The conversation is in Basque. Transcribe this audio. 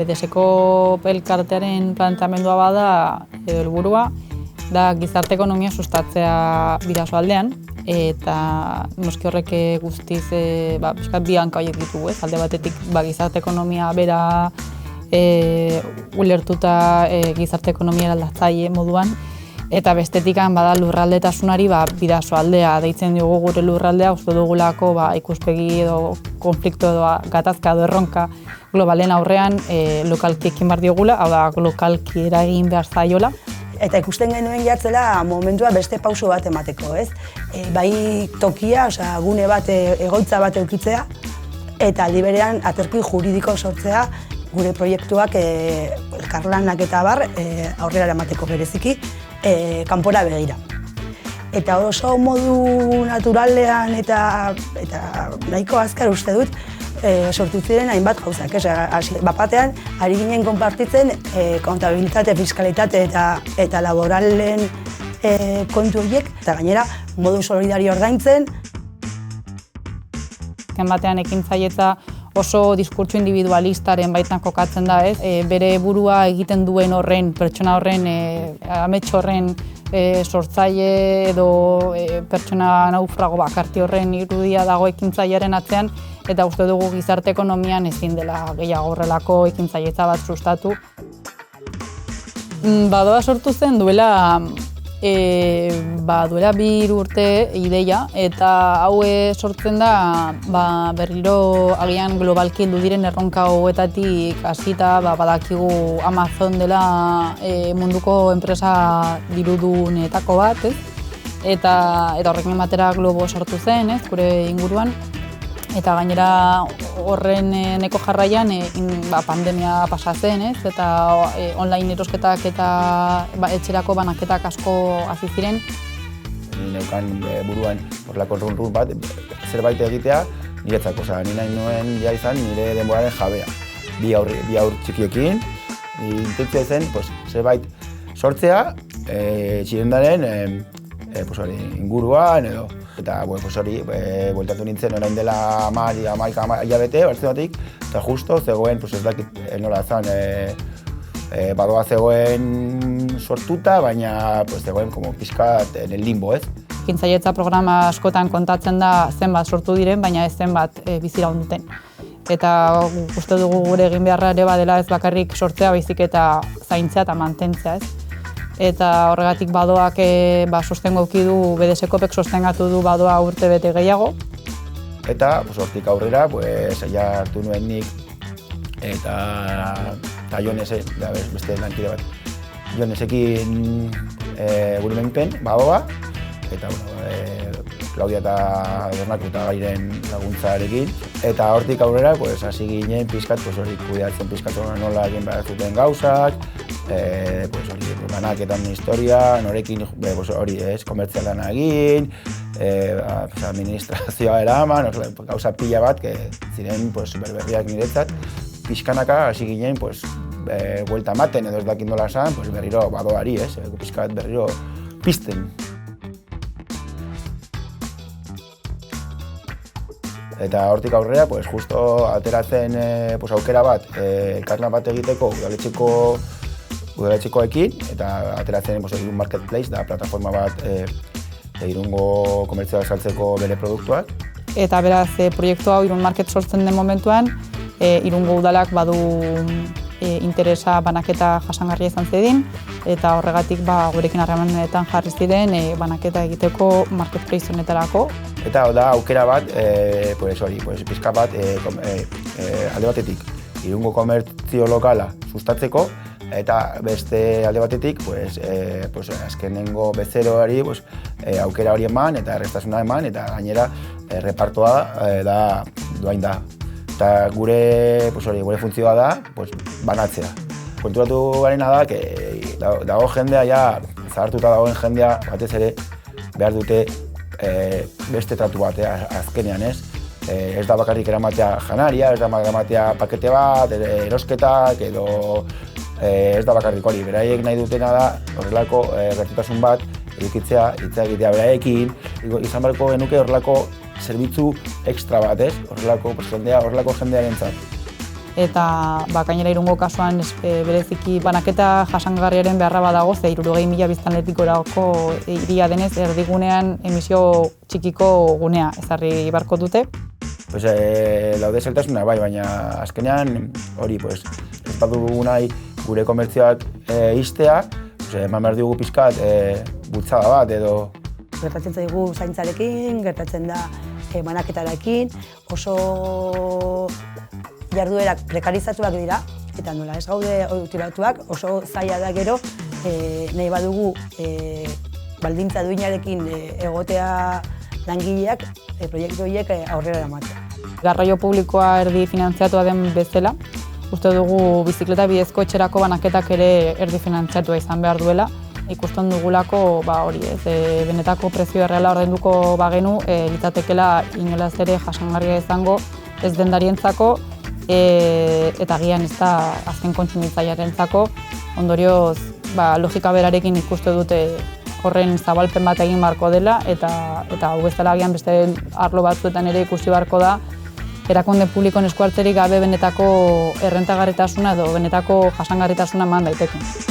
BDSko elkartearen planteamendua bada, edo helburua, da gizarte ekonomia sustatzea Bidasoaldean, eta noski horrek guztiz bi hanka horiek ditugu, alde batetik gizarte ekonomia bera ulertuta gizarte ekonomia aldatzaile moduan, eta bestetikan bada lurraldetasunari Bidasoaldea deitzen diogu gure lurraldea, uste dugulako ikuspegi edo konflikto edo gatazka edo erronka globalen aurrean lokalki ekin behar diogula, hau da lokalki eragin behar zaiola. Eta ikusten genuen jartzela momentua beste pauso bat emateko, ez? Bai tokia, gune bat, egoitza bat eukitzea, eta aldi berean aterki juridiko sortzea gure proiektuak elkarlanak eta abar aurrera emateko bereziki, kanpora begira. Eta oso modu naturalean eta nahiko azkar uste dut, sortu ziren hainbat gauzak. Bapatean, ari ginen konpartitzen kontabilitate, fiskalitate eta laboralen kontu horiek, eta gainera modu solidario ordaintzen. Batean ekintzailetza oso diskurtso individualistaren baitan kokatzen da, ez? Bere burua egiten duen horren, pertsona horren, amets horren sortzaile edo pertsona naufrago bakarti horren irudia dago ekintzailearen atzean, eta uste dugu gizarte ekonomian ezin dela gehiago horrelako ekintzailetza bat sustatu. Badoa sortu zen duela 2 urte ideia, eta hau sortzen da berriro agian globalki heldu diren erronka hauetatik hasita badakigu Amazon dela munduko enpresa dirudunetako bat, eta horrekin batera Globo sortu zen, gure inguruan. Eta gainera horren neko jarraian pandemia pasa zen, eta online erosketak eta etxerako banaketak asko hasi ziren. Neukan buruan horrelako run bat, zerbait egitea niretzako, ni nahi nuen izan nire denboraren jabea. Bi haur txikiekin, intentzioa zen zerbait sortzea txirendaren inguruan edo. Eta bueltatu nintzen orain dela 11 hilabete, bertzenatik, eta justo zegoen, ez dakit nola zan, badoa zegoen sortuta, baina zegoen pixkat en el limbo, ez? Ekintzailetza programa askotan kontatzen da zenbat sortu diren, baina ez zenbat biziraun duten. Eta uste dugu gure egin beharra ere badela ez bakarrik sortzea, baizik eta zaintzea eta mantentzea, ez? Eta horregatik badoak sostengo eduki du, BDSkopek sostengatu du badoa urte bete gehiago. Eta hortik aurrera, saia hartu nuen nik eta Jonese, beste lankide bat. Jonesekin gurumenpen badoa, eta Claudia eta Bernaku eta Gairen laguntzarekin. Eta hortik aurrera, hasi ginen pixkat, kudeatzen pixkat nola egin behar zuten gauzak, banaketan historia, norekin komertzialan egin, administrazioa eraman, gauza pila bat, ziren superberriak niretzat. Pixkanaka hasi ginen, buelta ematen edo ez dakit nola esan, berriro badoari, pixkat berriro pizten. Eta hortik aurrera, justo ateratzen aukera bat, elkarlan bat egiteko udaletxekoekin, eta ateratzen Irun Marketplace, da plataforma bat Irungo komertzioak saltzeko bere produktuak. Eta beraz, proiektu hau Irun Market sortzen den momentuan, Irungo udalak badu interesa banaketa jasangarria izan zedin, eta horregatik gurekin harremanetan jarri ziren banaketa egiteko marketplace honetarako. Eta da aukera bat, pixka bat alde batetik Irungo komertzio lokala sustatzeko, eta beste alde batetik azkenengo bezeroari aukera hori eman eta errestasuna eman, eta gainera repartoa doain da. Eta gure funtzioa da banatzea. Konturatu garena da, dago jendea, zahartuta dagoen jendea, batez ere behar dute beste tratu bat, azkenean, ez? Ez da bakarrik eramatea janaria, ez da eramatea pakete bat, erosketak, edo ez da bakarrik hori. Beraiek nahi dutena da horrelako gertutasun bat edukitzea, hitza egitea beraiekin, izan beharko genuke horrelako zerbitzu ekstra bat, ez? Horrelako jendearentzat. eta gainera Irungo kasuan bereziki banaketa jasangarriaren beharra badago, ze 60.000 biztanletikoko hiria denez erdigunean emisio txikiko gunea ezarri beharko dute. Pues, laude zeltasuna bai, baina azkenean hori, pues, ez badugu nahi gure komertzioak ixtea, pues, eman behar dugu pixkat bultzada bat edo. Gertatzen zaigu zaintzarekin, gertatzen da banaketarekin, oso jarduerak prekarizatuak dira, eta nola ez gaude ohituratuak, oso zaila da gero nahi badugu baldintza duinarekin egotea langileak proiektu horiek aurrera eramatea. Garraio publikoa erdi finantziatua den bezala, uste dugu bizikleta bidezko etxerako banaketak ere erdi finantziatua izan behar duela. Ikusten dugulako hori benetako prezio erreala ordainduko bagenu, litzatekeela inolaz ere jasangarria izango ez dendarientzako eta agian ez da azken kontsumitzailearentzako. Ondorioz, logika berarekin ikuste dute horren zabalpen bat egin beharko dela eta hau bezala agian beste arlo batzuetan ere ikusi beharko da erakunde publikoen esku hartzerik gabe benetako errentagarritasuna edo benetako jasangarritasuna eman daiteke.